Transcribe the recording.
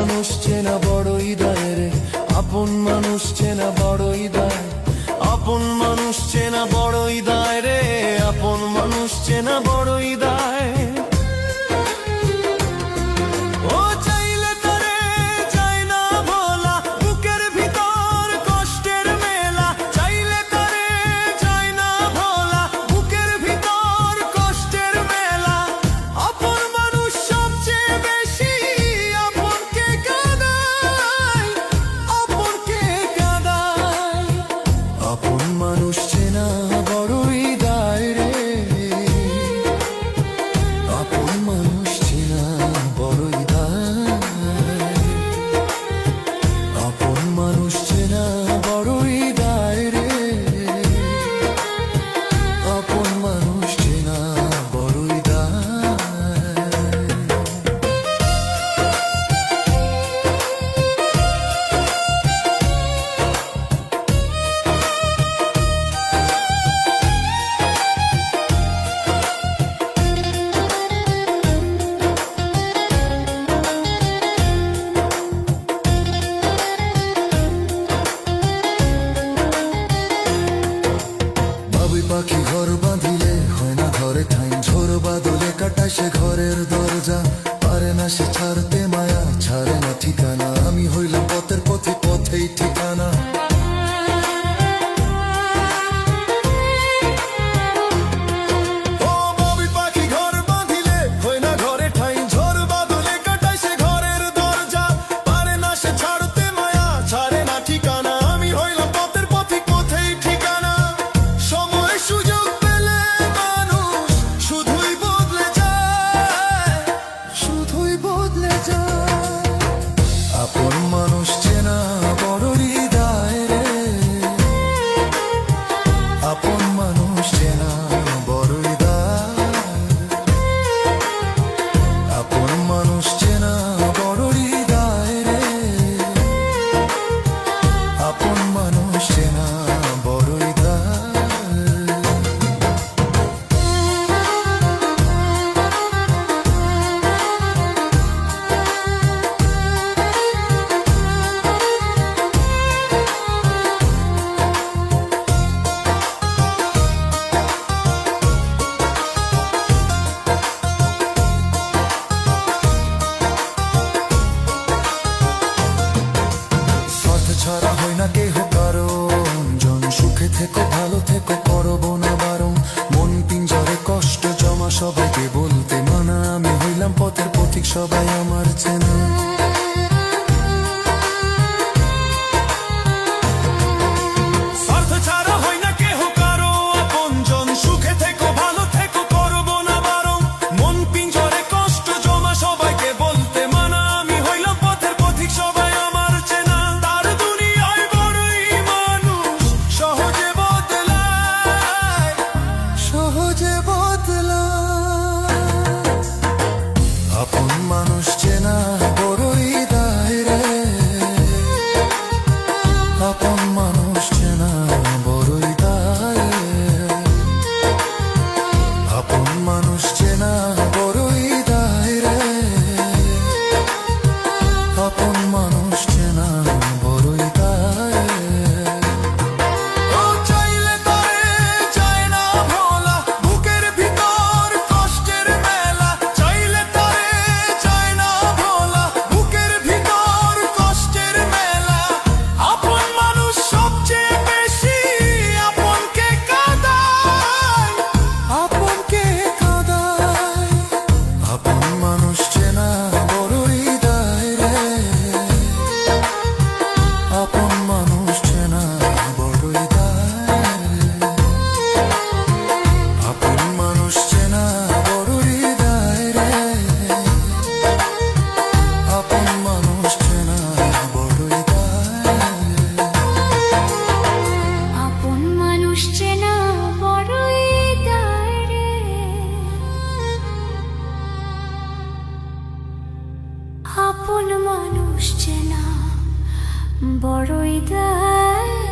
মানুষ চেনা বড়ই দায় রে, আপন মানুষ চেনা বড়ই দায়, আপন মানুষ চেনা বড়ই দায় রে, আপন মানুষ চেনা বড়ই দায়। পাখি ঘর বাঁধিলে হয় না ঘরে ঠাই, ঝোর বাদলে কাটায় সে ঘরের দরজা, পারে না সে ছাড়তে মায়া, ছাড়ে না ঠিকানা, আমি হইলাম পথের পথে, পথেই ঠিকানা। আপন মানুষ চেনা বড়ই দায় রে, আপন মানুষ চেনা বড়ই দায়, আপন মানুষ চেনা বড়ই দায় রে, আপন মানুষ চেনা বড়ই দায়। ছাড়া হয় না কেহ কারণ, জন সুখে থেকো ভালো থেকো করবো না বারণ, মন পিঞ্জরে কষ্ট জমা সবাইকে বলতে মানা, আমি হইলাম পথের পথিক সবাই আমার চেনা। আপন মানুষ চেনা বড়ই দায় রে, আপন মানুষ চেনা বড়ই দায়, আপন মানুষ চেনা বড়ই দায় রে, আপন মানুষ চেনা বড়ই দায়। আপন মানুষ চেনা বড়ই দায়।